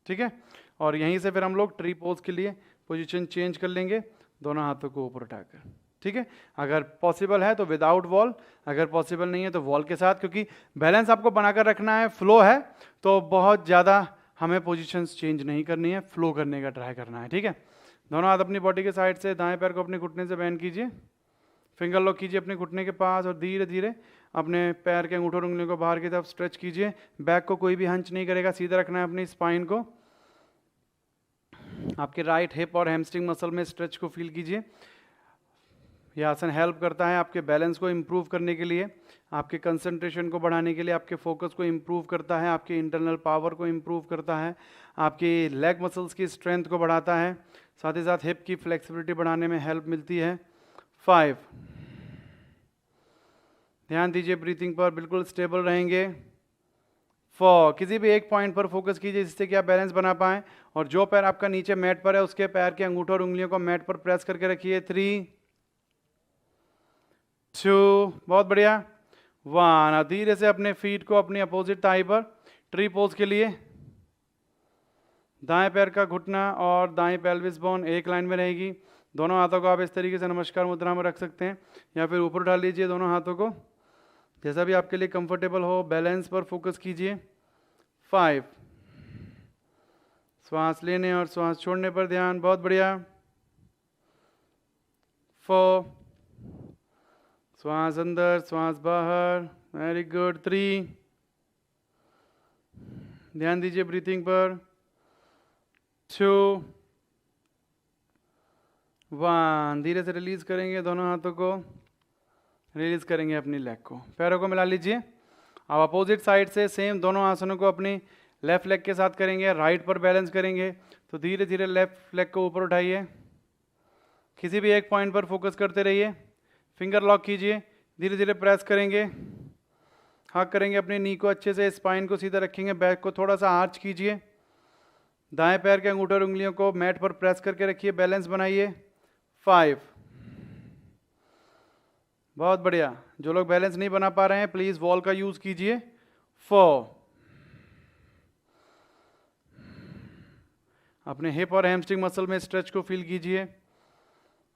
ठीक है, और यहीं से फिर हम लोग ट्री पोज के लिए पोजीशन चेंज कर लेंगे, दोनों हाथों को ऊपर उठाकर। ठीक है, अगर पॉसिबल है तो विदाउट वॉल, अगर पॉसिबल नहीं है तो वॉल के साथ, क्योंकि बैलेंस आपको बनाकर रखना है, फ्लो है, तो बहुत ज़्यादा हमें पोजीशंस चेंज नहीं करनी है, फ्लो करने का ट्राई करना है। ठीक है, दोनों हाथ अपनी बॉडी के साइड से, दाएं पैर को अपने घुटने से बैंड कीजिए, फिंगर लॉक कीजिए अपने घुटने के पास और धीरे धीरे अपने पैर के अंगूठों और उंगलियों को बाहर की तरफ स्ट्रेच कीजिए। बैक को कोई भी हंच नहीं करेगा, सीधा रखना है अपनी स्पाइन को। आपके राइट हिप और हैमस्ट्रिंग मसल में स्ट्रेच को फील कीजिए। यह आसन हेल्प करता है आपके बैलेंस को इम्प्रूव करने के लिए, आपके कंसंट्रेशन को बढ़ाने के लिए, आपके फोकस को इम्प्रूव करता है, आपके इंटरनल पावर को इम्प्रूव करता है, आपकी लेग मसल्स की स्ट्रेंथ को बढ़ाता है, साथ ही साथ हिप की फ्लेक्सिबिलिटी बढ़ाने में हेल्प मिलती है। 5, ध्यान दीजिए ब्रीथिंग पर, बिल्कुल स्टेबल रहेंगे। 4, किसी भी एक पॉइंट पर फोकस कीजिए जिससे कि आप बैलेंस बना पाएं, और जो पैर आपका नीचे मैट पर है उसके पैर के अंगूठों और उंगलियों को मैट पर प्रेस करके रखिए। 3, 2, बहुत बढ़िया। 1, धीरे से अपने फीट को अपनी अपोजिट थाई पर ट्री पोज के लिए, दाएं पैर का घुटना और दाएं पेल्विस बोन एक लाइन में रहेगी। दोनों हाथों को आप इस तरीके से नमस्कार मुद्रा में रख सकते हैं या फिर ऊपर उठा लीजिए दोनों हाथों को, जैसा भी आपके लिए कंफर्टेबल हो। बैलेंस पर फोकस कीजिए। 5, श्वास लेने और श्वास छोड़ने पर ध्यान, बहुत बढ़िया। 4, श्वास अंदर, श्वास बाहर, वेरी गुड। 3, ध्यान दीजिए ब्रीथिंग पर। 2, 1, धीरे से रिलीज करेंगे दोनों हाथों को, रिलीज करेंगे अपनी लेग को, पैरों को मिला लीजिए। अब अपोजिट साइड से सेम दोनों आसनों को अपनी लेफ्ट लेग के साथ करेंगे, राइट पर बैलेंस करेंगे। तो धीरे धीरे लेफ्ट लेग को ऊपर उठाइए, किसी भी एक पॉइंट पर फोकस करते रहिए, फिंगर लॉक कीजिए, धीरे धीरे प्रेस करेंगे, हक करेंगे अपनी नी को अच्छे से, स्पाइन को सीधा रखेंगे, बैक को थोड़ा सा आर्च कीजिए, दाएं पैर के अंगूठे और उंगलियों को मैट पर प्रेस करके रखिए, बैलेंस बनाइए। 5, बहुत बढ़िया। जो लोग बैलेंस नहीं बना पा रहे हैं प्लीज वॉल का यूज कीजिए। 4, अपने हिप और हैमस्ट्रिंग मसल में स्ट्रेच को फील कीजिए,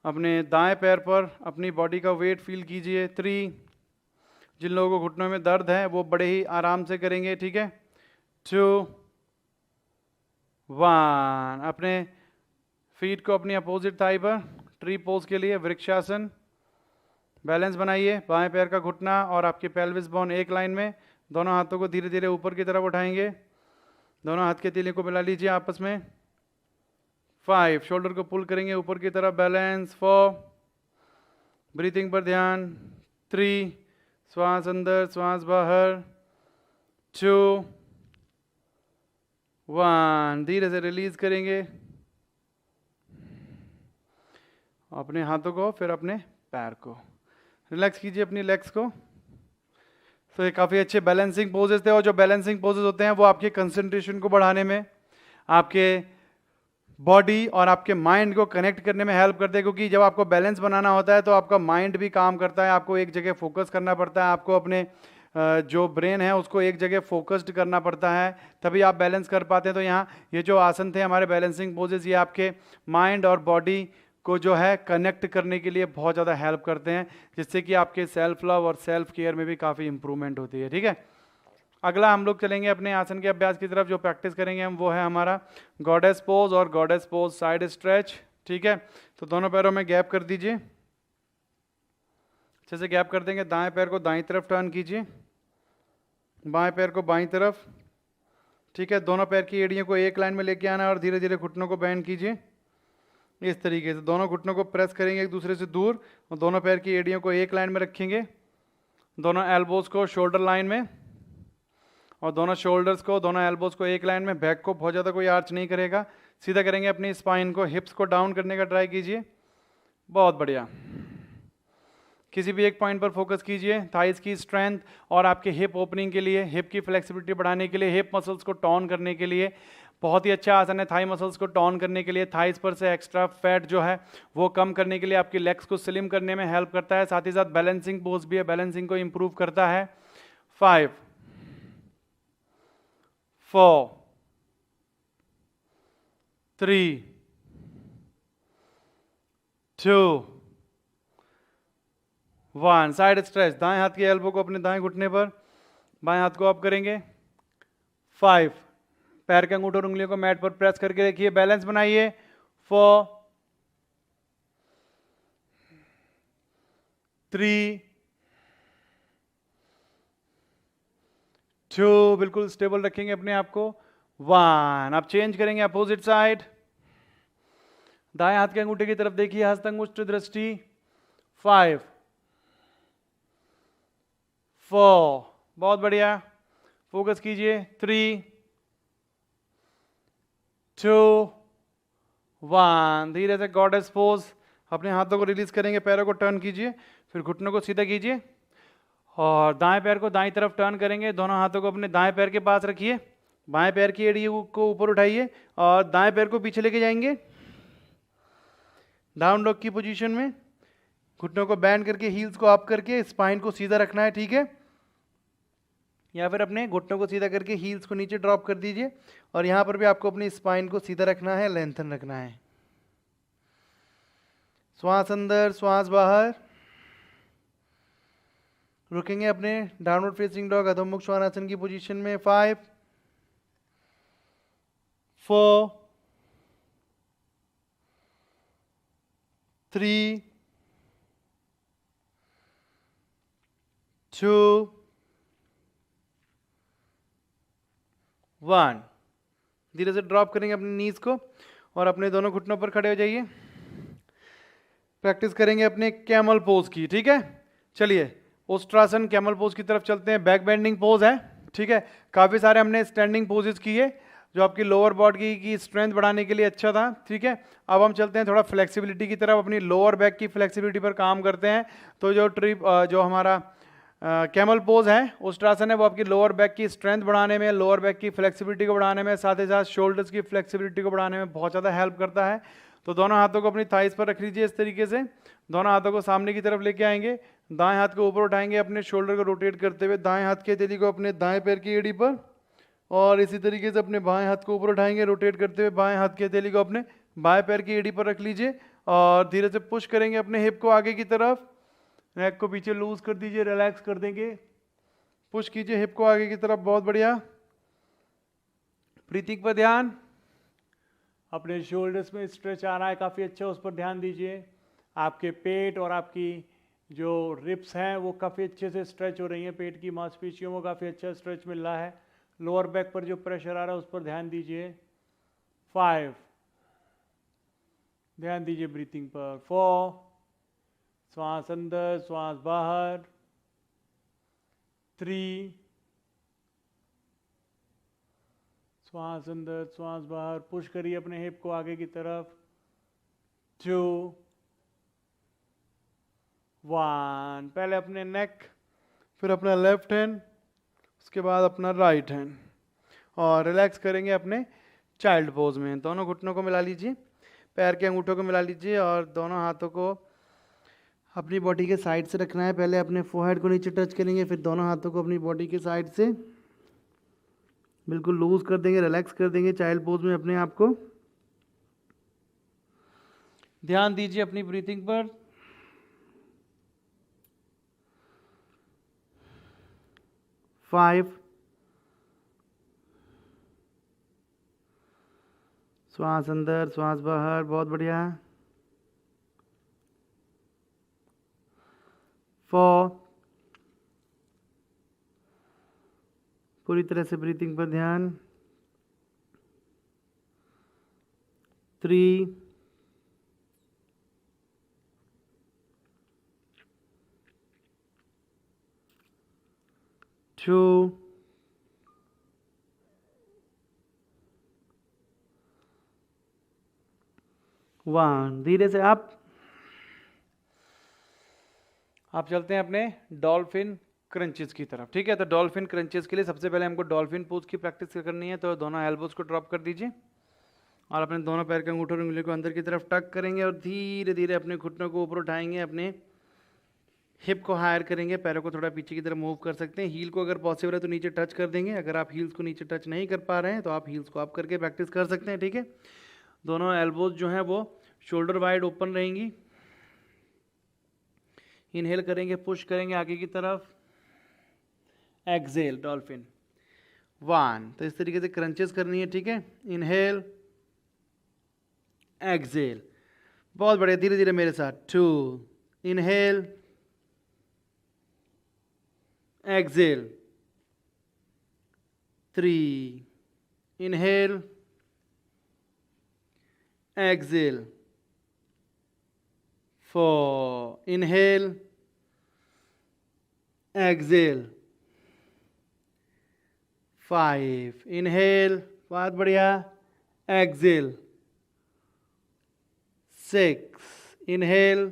अपने दाएं पैर पर अपनी बॉडी का वेट फील कीजिए। 3, जिन लोगों को घुटनों में दर्द है वो बड़े ही आराम से करेंगे। ठीक है। 2, 1, अपने फीट को अपनी अपोजिट थाई पर ट्री पोज के लिए वृक्षासन, बैलेंस बनाइए, बाएं पैर का घुटना और आपके पेल्विस बोन एक लाइन में, दोनों हाथों को धीरे धीरे ऊपर की तरफ उठाएंगे, दोनों हाथ के तीले को मिला लीजिए आपस में। 5, शोल्डर को पुल करेंगे ऊपर की तरफ, बैलेंस। 4, ब्रीथिंग पर ध्यान। 3, श्वास अंदर, श्वास बाहर। 2, 1, धीरे से रिलीज करेंगे अपने हाथों को, फिर अपने पैर को। रिलैक्स कीजिए अपनी लेग्स को, तो ये काफ़ी अच्छे बैलेंसिंग पोजेस थे, और जो बैलेंसिंग पोजेस होते हैं वो आपके कंसंट्रेशन को बढ़ाने में, आपके बॉडी और आपके माइंड को कनेक्ट करने में हेल्प करते हैं। क्योंकि जब आपको बैलेंस बनाना होता है तो आपका माइंड भी काम करता है, आपको एक जगह फोकस करना पड़ता है, आपको अपने जो ब्रेन है उसको एक जगह फोकस्ड करना पड़ता है, तभी आप बैलेंस कर पाते हैं। तो यहाँ ये जो आसन थे हमारे बैलेंसिंग पोजेस, ये आपके माइंड और बॉडी को जो है कनेक्ट करने के लिए बहुत ज़्यादा हेल्प करते हैं, जिससे कि आपके सेल्फ लव और सेल्फ केयर में भी काफ़ी इंप्रूवमेंट होती है। ठीक है, अगला हम लोग चलेंगे अपने आसन के अभ्यास की तरफ। जो प्रैक्टिस करेंगे हम वो है हमारा गॉडेस पोज और गॉडेस पोज साइड स्ट्रेच। ठीक है, तो दोनों पैरों में गैप कर दीजिए, अच्छे से गैप कर देंगे। दाएं पैर को दाईं तरफ टर्न कीजिए, बाएं पैर को बाईं तरफ। ठीक है, दोनों पैर की एड़ियों को एक लाइन में लेके आना और धीरे धीरे घुटनों को बेंड कीजिए। इस तरीके से दोनों घुटनों को प्रेस करेंगे एक दूसरे से दूर, और दोनों पैर की एड़ियों को एक लाइन में रखेंगे, दोनों एल्बोज को शोल्डर लाइन में, और दोनों शोल्डर्स को, दोनों एल्बोज को एक लाइन में। बैक को बहुत ज़्यादा कोई आर्च नहीं करेगा, सीधा करेंगे अपनी स्पाइन को। हिप्स को डाउन करने का ट्राई कीजिए, बहुत बढ़िया। किसी भी एक पॉइंट पर फोकस कीजिए। थाइस की स्ट्रेंथ और आपके हिप ओपनिंग के लिए, हिप की फ्लेक्सिबिलिटी बढ़ाने के लिए, हिप मसल्स को टॉन करने के लिए बहुत ही अच्छा आसन है। थाई मसल्स को टॉन करने के लिए, थाइस पर से एक्स्ट्रा फैट जो है वो कम करने के लिए, आपकी लेग्स को स्लिम करने में हेल्प करता है। साथ ही साथ बैलेंसिंग पोज भी है, बैलेंसिंग को इंप्रूव करता है। 5 4 3 2 1। साइड स्ट्रेच, दाएं हाथ के एल्बो को अपने दाएं घुटने पर, बाएं हाथ को अप करेंगे। 5, पैर के अंगूठे और उंगलियों को मैट पर प्रेस करके रखिए, बैलेंस बनाइए। 4 3 2, बिल्कुल स्टेबल रखेंगे अपने आप को। 1, अब चेंज करेंगे अपोजिट साइड। दाएं हाथ के अंगूठे की तरफ देखिए, हस्त अंगुष्ठ दृष्टि। 5 4, बहुत बढ़िया, फोकस कीजिए। 3 2 1, धीरे से गॉडेस पोज। अपने हाथों को रिलीज करेंगे, पैरों को टर्न कीजिए, फिर घुटनों को सीधा कीजिए और दाएं पैर को दाईं तरफ टर्न करेंगे। दोनों हाथों को अपने दाएं पैर के पास रखिए, बाएं पैर की एड़ी को ऊपर उठाइए और दाएं पैर को पीछे लेके जाएंगे डाउन डॉग की पोजीशन में। घुटनों को बैंड करके, हील्स को अप करके, स्पाइन को सीधा रखना है। ठीक है, या फिर अपने घुटनों को सीधा करके हील्स को नीचे ड्रॉप कर दीजिए, और यहां पर भी आपको अपनी स्पाइन को सीधा रखना है, लेंथन रखना है। श्वास अंदर, श्वास बाहर। रुकेंगे अपने downward facing dog Adhomukha Shvanasana की पोजीशन में। 5 4 3 2 1। धीरे से ड्रॉप करेंगे अपनी नीज को और अपने दोनों घुटनों पर खड़े हो जाइए। प्रैक्टिस करेंगे अपने कैमल पोज की। ठीक है, चलिए ओस्ट्रासन कैमल पोज की तरफ चलते हैं। बैक बेंडिंग पोज है। ठीक है, काफ़ी सारे हमने स्टैंडिंग पोजेस किए जो आपकी लोअर बॉडी की स्ट्रेंथ बढ़ाने के लिए अच्छा था। ठीक है, अब हम चलते हैं थोड़ा फ्लेक्सिबिलिटी की तरफ, अपनी लोअर बैक की फ्लेक्सिबिलिटी पर काम करते हैं। तो जो हमारा कैमल पोज है, ओस्ट्रासन है, वो आपकी लोअर बैक की स्ट्रेंथ बढ़ाने में, लोअर बैक की फ्लेक्सिबिलिटी को बढ़ाने में, साथ ही साथ शोल्डर्स की फ्लेक्सिबिलिटी को बढ़ाने में बहुत ज़्यादा हेल्प करता है। तो दोनों हाथों को अपनी थाइस पर रख लीजिए इस तरीके से, दोनों हाथों को सामने की तरफ लेके आएंगे, दाएं हाथ को ऊपर उठाएंगे, अपने शोल्डर को रोटेट करते हुए दाएं हाथ की हथेली को अपने दाएं पैर की एड़ी पर, और इसी तरीके से अपने बाएं हाथ को ऊपर उठाएंगे, रोटेट करते हुए बाएं हाथ की हथेली को अपने बाएं पैर की एड़ी पर रख लीजिए और धीरे से पुश करेंगे अपने हिप को आगे की तरफ। नेक को पीछे लूज कर दीजिए, रिलैक्स कर देंगे, पुश कीजिए हिप को आगे की तरफ। बहुत बढ़िया। ब्रीथिंग पर ध्यान, अपने शोल्डर्स में स्ट्रेच आ रहा है काफ़ी अच्छा, उस पर ध्यान दीजिए। आपके पेट और आपकी जो रिप्स हैं वो काफ़ी अच्छे से स्ट्रेच हो रही हैं, पेट की मांसपेशियों में काफ़ी अच्छा स्ट्रेच मिल रहा है। लोअर बैक पर जो प्रेशर आ रहा है उस पर ध्यान दीजिए। 5, ध्यान दीजिए ब्रीथिंग पर। 4, श्वास अंदर, श्वास बाहर। 3, श्वास अंदर, श्वास बाहर, पुश करिए अपने हिप को आगे की तरफ। 2, 1, पहले अपने नेक फिर अपना लेफ्ट हैंड, उसके बाद अपना राइट हैंड, और रिलैक्स करेंगे अपने चाइल्ड पोज में। दोनों घुटनों को मिला लीजिए, पैर के अंगूठों को मिला लीजिए और दोनों हाथों को अपनी बॉडी के साइड से रखना है। पहले अपने फोरहेड को नीचे टच करेंगे, फिर दोनों हाथों को अपनी बॉडी के साइड से बिल्कुल लूज कर देंगे, रिलैक्स कर देंगे चाइल्ड पोज में अपने आप को। ध्यान दीजिए अपनी ब्रीथिंग पर। फाइव, श्वास अंदर, श्वास बाहर, बहुत बढ़िया। 4, पूरी तरह से ब्रीथिंग पर ध्यान। 3, 2, 1। धीरे से आप चलते हैं अपने डॉल्फिन क्रंचेस की तरफ। ठीक है, तो डॉल्फिन क्रंचेस के लिए सबसे पहले हमको डॉल्फिन पोज की प्रैक्टिस करनी है। तो दोनों एल्बोज को ड्रॉप कर दीजिए और अपने दोनों पैर के अंगूठों और उंगलियों को अंदर की तरफ टक करेंगे और धीरे धीरे अपने घुटनों को ऊपर उठाएंगे, अपने हिप को हायर करेंगे, पैरों को थोड़ा पीछे की तरफ मूव कर सकते हैं। हील को अगर पॉसिबल है तो नीचे टच कर देंगे। अगर आप हील्स को नीचे टच नहीं कर पा रहे हैं तो आप हील्स को अप करके प्रैक्टिस कर सकते हैं। ठीक है, दोनों एल्बोज जो हैं वो शोल्डर वाइड ओपन रहेंगी। इनहेल करेंगे, पुश करेंगे आगे की तरफ, एक्सेल डॉल्फिन 1। तो इस तरीके से क्रंचेस करनी है। ठीक है, इनहेल, एक्सेल, बहुत बढ़िया, धीरे धीरे मेरे साथ। 2, inhale, exhale, 3, inhale, exhale, 4, inhale, exhale, 5, inhale, बहुत बढ़िया, एक्सेल, 6, इनहेल,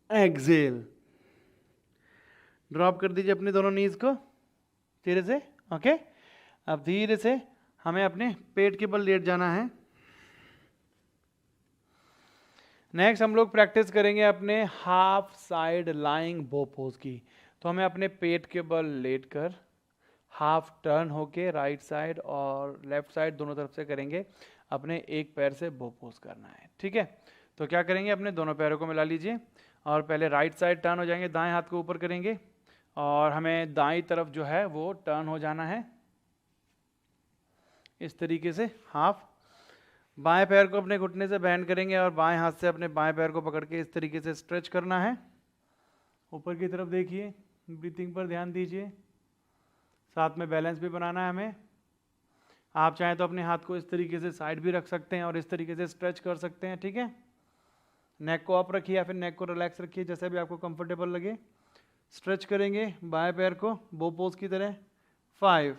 एक्सेल। ड्रॉप कर दीजिए अपने दोनों नीज को धीरे से। ओके, अब धीरे से हमें अपने पेट के बल लेट जाना है। नेक्स्ट हम लोग प्रैक्टिस करेंगे अपने हाफ साइड लाइंग बो पोज की। तो हमें अपने पेट के बल लेट कर हाफ टर्न होके राइट साइड और लेफ्ट साइड दोनों तरफ से करेंगे। अपने एक पैर से बो पोज करना है। ठीक है, तो क्या करेंगे, अपने दोनों पैरों को मिला लीजिए और पहले राइट साइड टर्न हो जाएंगे, दाएं हाथ को ऊपर करेंगे और हमें दाईं तरफ जो है वो टर्न हो जाना है इस तरीके से हाफ। बाएं पैर को अपने घुटने से बैंड करेंगे और बाएं हाथ से अपने बाएं पैर को पकड़ के इस तरीके से स्ट्रेच करना है। ऊपर की तरफ देखिए, ब्रीथिंग पर ध्यान दीजिए, साथ में बैलेंस भी बनाना है हमें। आप चाहें तो अपने हाथ को इस तरीके से साइड भी रख सकते हैं और इस तरीके से स्ट्रेच कर सकते हैं। ठीक है, नेक को अप रखिए या फिर नेक को रिलैक्स रखिए, जैसे भी आपको कंफर्टेबल लगे। स्ट्रेच करेंगे बाएं पैर को बो पोज की तरह। 5,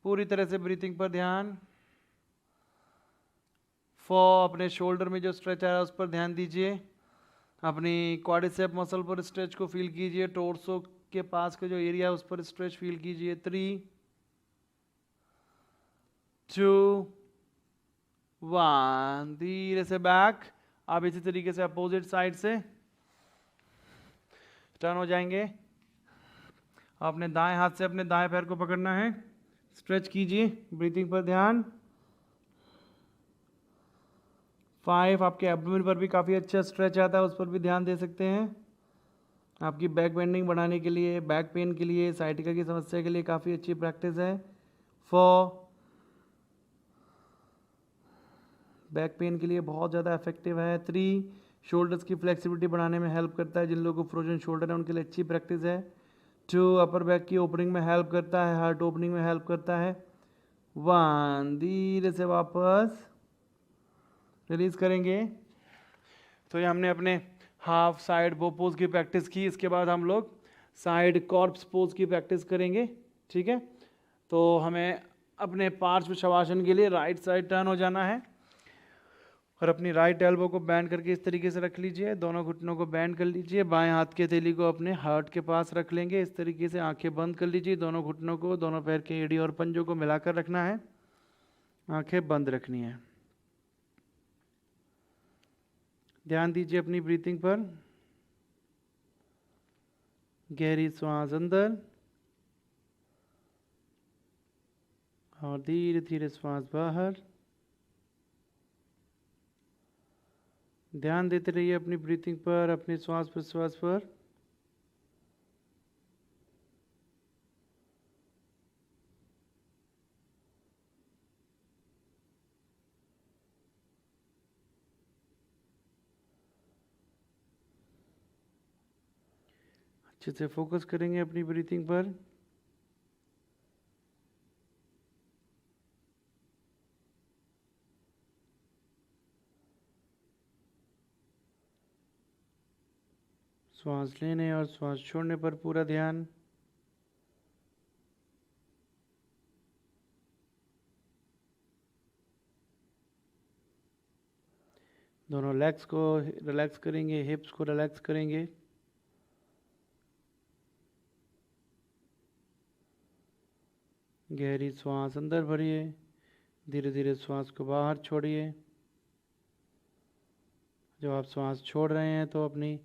पूरी तरह से ब्रीथिंग पर ध्यान। 4, अपने शोल्डर में जो स्ट्रेच आ रहा है उस पर ध्यान दीजिए। अपनी क्वाड्रिसेप मसल पर स्ट्रेच को फील कीजिए, टोर्सो के पास का जो एरिया है उस पर स्ट्रेच फील कीजिए। 3, 2, 1, धीरे से बैक। आप इसी तरीके से अपोजिट साइड से टर्न हो जाएंगे। अपने दाएं हाथ से अपने दाएं पैर को पकड़ना है, स्ट्रेच कीजिए, ब्रीथिंग पर ध्यान। 5, आपके एब्डोमेन पर भी काफ़ी अच्छा स्ट्रेच आता है, उस पर भी ध्यान दे सकते हैं। आपकी बैक बेंडिंग बढ़ाने के लिए, बैक पेन के लिए, साइटिका की समस्या के लिए काफ़ी अच्छी प्रैक्टिस है। 4, बैक पेन के लिए बहुत ज़्यादा इफेक्टिव है। 3, शोल्डर्स की फ्लेक्सिबिलिटी बढ़ाने में हेल्प करता है, जिन लोगों को फ्रोजन शोल्डर है उनके लिए अच्छी प्रैक्टिस है। 2, अपर बैक की ओपनिंग में हेल्प करता है, हार्ट ओपनिंग में हेल्प करता है। 1, धीरे से वापस रिलीज करेंगे। तो ये हमने अपने हाफ साइड बो पोज की प्रैक्टिस की। इसके बाद हम लोग साइड कॉर्प्स पोज की प्रैक्टिस करेंगे। ठीक है, तो हमें अपने पार्श्व शवासन के लिए राइट साइड टर्न हो जाना है। और अपनी राइट एल्बो को बैंड करके इस तरीके से रख लीजिए, दोनों घुटनों को बैंड कर लीजिए, बाएं हाथ की हथेली को अपने हार्ट के पास रख लेंगे। इस तरीके से आंखें बंद कर लीजिए, दोनों घुटनों को, दोनों पैर के एड़ी और पंजों को मिलाकर रखना है, आंखें बंद रखनी है। ध्यान दीजिए अपनी ब्रीथिंग पर। गहरी सांस अंदर और धीरे धीरे सांस बाहर। ध्यान देते रहिए अपनी ब्रीथिंग पर, अपनी श्वास प्रश्वास पर। अच्छे से फोकस करेंगे अपनी ब्रीथिंग पर। श्वास लेने और श्वास छोड़ने पर पूरा ध्यान। दोनों लेग्स को रिलैक्स करेंगे, हिप्स को रिलैक्स करेंगे। गहरी श्वास अंदर भरिए, धीरे धीरे श्वास को बाहर छोड़िए। जब आप श्वास छोड़ रहे हैं तो अपनी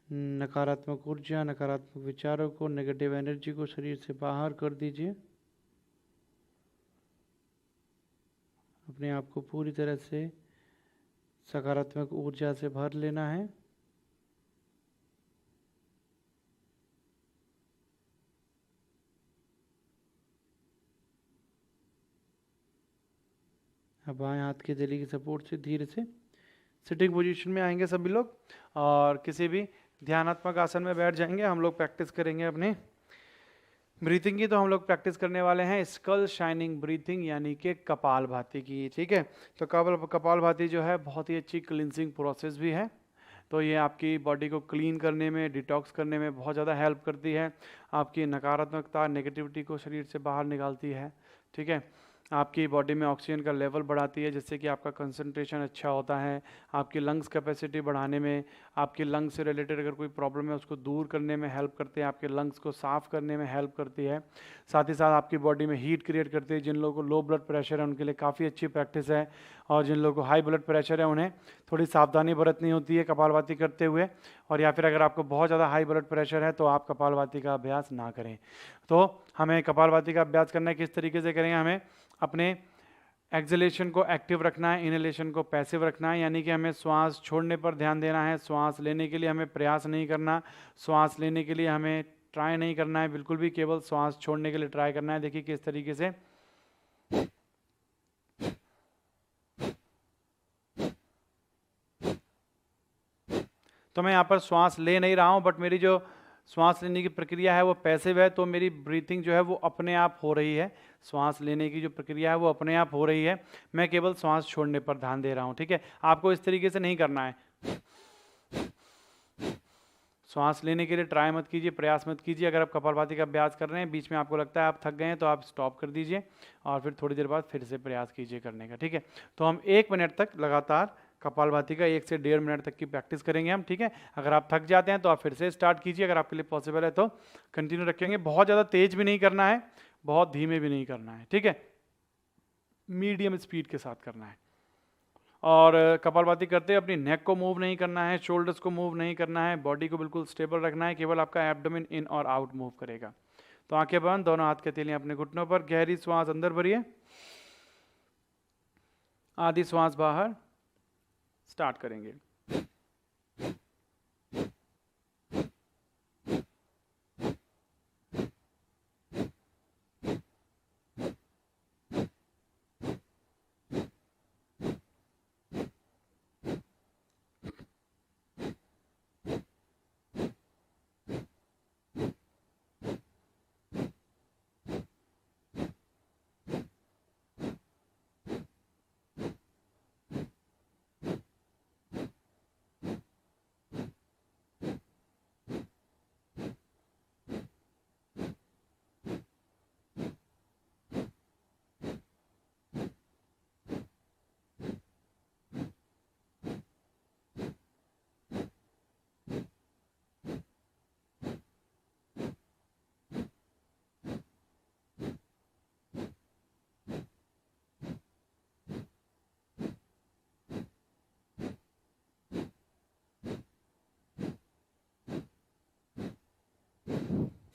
नकारात्मक ऊर्जा, नकारात्मक विचारों को, नेगेटिव एनर्जी को शरीर से बाहर कर दीजिए। अपने आप को पूरी तरह से सकारात्मक ऊर्जा से भर लेना है। अब बाएं हाथ की हथेली की सपोर्ट से धीरे से सिटिंग पोजीशन में आएंगे सभी लोग और किसी भी ध्यानात्मक आसन में बैठ जाएंगे। हम लोग प्रैक्टिस करेंगे अपनी ब्रीथिंग की। तो हम लोग प्रैक्टिस करने वाले हैं स्कल शाइनिंग ब्रीथिंग, यानी कि कपालभाति की। ठीक है, तो कपालभाति जो है बहुत ही अच्छी क्लिनजिंग प्रोसेस भी है। तो ये आपकी बॉडी को क्लीन करने में, डिटॉक्स करने में बहुत ज़्यादा हेल्प करती है। आपकी नकारात्मकता, नेगेटिविटी को शरीर से बाहर निकालती है। ठीक है, आपकी बॉडी में ऑक्सीजन का लेवल बढ़ाती है, जिससे कि आपका कंसंट्रेशन अच्छा होता है। आपकी लंग्स कैपेसिटी बढ़ाने में, आपके लंग्स से रिलेटेड अगर कोई प्रॉब्लम है उसको दूर करने में हेल्प करते हैं, आपके लंग्स को साफ़ करने में हेल्प करती है। साथ ही साथ आपकी बॉडी में हीट क्रिएट करती है। जिन लोगों को लो ब्लड प्रेशर है उनके लिए काफ़ी अच्छी प्रैक्टिस है, और जिन लोगों को हाई ब्लड प्रेशर है उन्हें थोड़ी सावधानी बरतनी होती है कपालभाति करते हुए। और या फिर अगर आपको बहुत ज़्यादा हाई ब्लड प्रेशर है तो आप कपालभाति का अभ्यास ना करें। तो हमें कपालभाति का अभ्यास करना है, किस तरीके से करेंगे? हमें अपने एक्सलेशन को एक्टिव रखना है, इनहेलेशन को पैसिव रखना है, यानी कि हमें श्वास छोड़ने पर ध्यान देना है। श्वास लेने के लिए हमें प्रयास नहीं करना, श्वास लेने के लिए हमें ट्राई नहीं करना है बिल्कुल भी, केवल श्वास छोड़ने के लिए ट्राई करना है। देखिए किस तरीके से। तो मैं यहाँ पर श्वास ले नहीं रहा हूँ, बट मेरी जो श्वास लेने की प्रक्रिया है वो पैसिव है, तो मेरी ब्रीथिंग जो है वो अपने आप हो रही है। श्वास लेने की जो प्रक्रिया है वो अपने आप हो रही है, मैं केवल श्वास छोड़ने पर ध्यान दे रहा हूँ। ठीक है, आपको इस तरीके से नहीं करना है। श्वास लेने के लिए ट्राई मत कीजिए, प्रयास मत कीजिए। अगर आप कपालभाति का अभ्यास कर रहे हैं, बीच में आपको लगता है आप थक गए हैं, तो आप स्टॉप कर दीजिए और फिर थोड़ी देर बाद फिर से प्रयास कीजिए करने का। ठीक है, तो हम 1 मिनट तक लगातार कपालभाति का 1 से 1.5 मिनट तक की प्रैक्टिस करेंगे हम। ठीक है, अगर आप थक जाते हैं तो आप फिर से स्टार्ट कीजिए, अगर आपके लिए पॉसिबल है तो कंटिन्यू रखेंगे। बहुत ज़्यादा तेज भी नहीं करना है, बहुत धीमे भी नहीं करना है। ठीक है, मीडियम स्पीड के साथ करना है। और कपालभाति करते अपनी नेक को मूव नहीं करना है, शोल्डर्स को मूव नहीं करना है, बॉडी को बिल्कुल स्टेबल रखना है, केवल आपका एब्डोमेन इन और आउट मूव करेगा। तो आंखें बंद, दोनों हाथ के हथेलियां अपने घुटनों पर, गहरी श्वास अंदर भरिए, आधी श्वास बाहर। स्टार्ट करेंगे।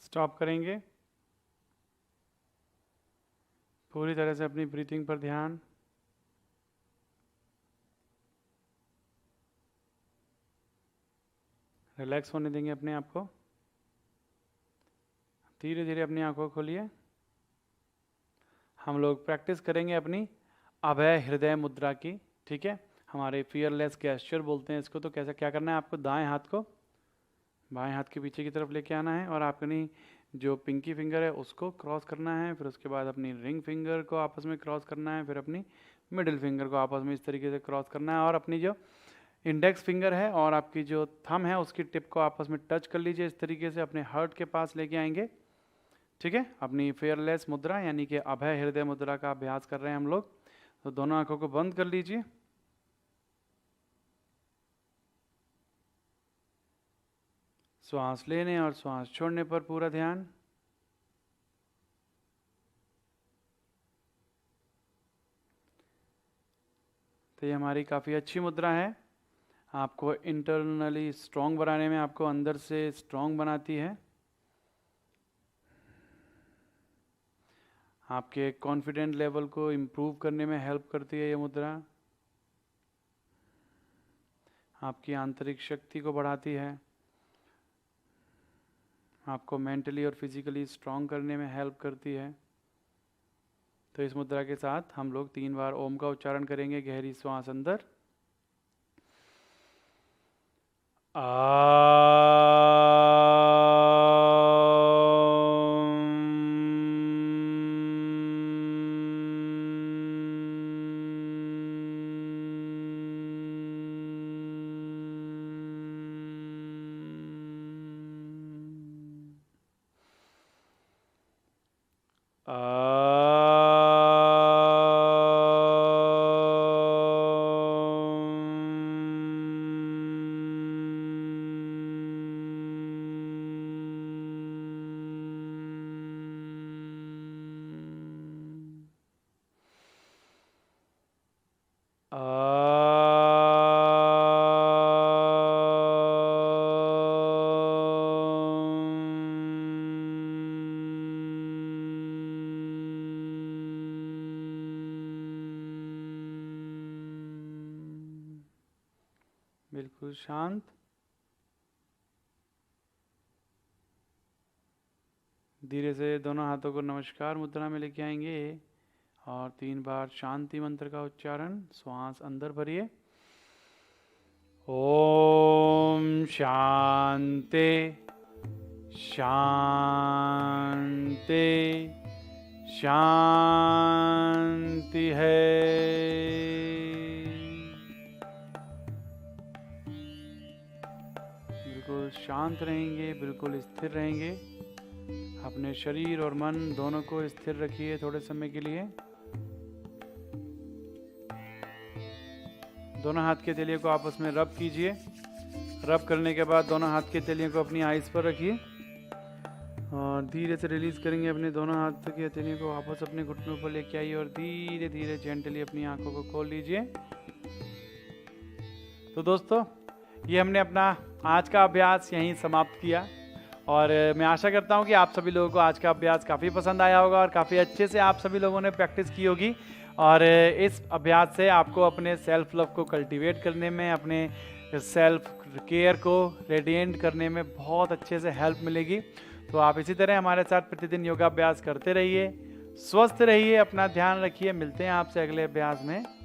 स्टॉप करेंगे। पूरी तरह से अपनी ब्रीथिंग पर ध्यान। रिलैक्स होने देंगे अपने आप को। धीरे धीरे अपनी आंखों को खोलिए। हम लोग प्रैक्टिस करेंगे अपनी अभय हृदय मुद्रा की, ठीक है। हमारे फियरलेस गेस्चर बोलते हैं इसको। तो कैसा क्या करना है आपको, दाएं हाथ को बाएं हाथ के पीछे की तरफ लेके आना है और अपनी जो पिंकी फिंगर है उसको क्रॉस करना है। फिर उसके बाद अपनी रिंग फिंगर को आपस में क्रॉस करना है। फिर अपनी मिडिल फिंगर को आपस में इस तरीके से क्रॉस करना है और अपनी जो इंडेक्स फिंगर है और आपकी जो थंब है उसकी टिप को आपस में टच कर लीजिए। इस तरीके से अपने हार्ट के पास लेके आएंगे, ठीक है। अपनी फेयरलेस मुद्रा यानी कि अभय हृदय मुद्रा का अभ्यास कर रहे हैं हम लोग। तो दोनों आंखों को बंद कर लीजिए। श्वास लेने और श्वास छोड़ने पर पूरा ध्यान। तो ये हमारी काफ़ी अच्छी मुद्रा है। आपको इंटरनली स्ट्रॉन्ग बनाने में, आपको अंदर से स्ट्रॉन्ग बनाती है। आपके कॉन्फिडेंट लेवल को इम्प्रूव करने में हेल्प करती है ये मुद्रा। आपकी आंतरिक शक्ति को बढ़ाती है। आपको मेंटली और फिजिकली स्ट्रॉन्ग करने में हेल्प करती है। तो इस मुद्रा के साथ हम लोग 3 बार ओम का उच्चारण करेंगे। गहरी श्वास अंदर, बिल्कुल शांत। धीरे से दोनों हाथों को नमस्कार मुद्रा में लेके आएंगे और 3 बार शांति मंत्र का उच्चारण। श्वास अंदर भरिए। ओम शांति शांति शांति है। बिल्कुल शांत रहेंगे, बिल्कुल स्थिर रहेंगे। अपने शरीर और मन दोनों को स्थिर रखिए थोड़े समय के लिए। दोनों हाथ के तलिए को आपस में रब कीजिए। रब करने के बाद दोनों हाथ के तलिए को अपनी आइज़ पर रखिए और धीरे से रिलीज करेंगे। अपने दोनों हाथ के तलिए को वापस अपने घुटनों पर लेके आइए और धीरे धीरे जेंटली अपनी आंखों को खोल लीजिए। तो दोस्तों, ये हमने अपना आज का अभ्यास यहीं समाप्त किया और मैं आशा करता हूँ कि आप सभी लोगों को आज का अभ्यास काफ़ी पसंद आया होगा और काफ़ी अच्छे से आप सभी लोगों ने प्रैक्टिस की होगी। और इस अभ्यास से आपको अपने सेल्फ लव को कल्टीवेट करने में, अपने सेल्फ केयर को रेडिएंट करने में बहुत अच्छे से हेल्प मिलेगी। तो आप इसी तरह हमारे साथ प्रतिदिन योगाभ्यास करते रहिए, स्वस्थ रहिए, अपना ध्यान रखिए। मिलते हैं आपसे अगले अभ्यास में।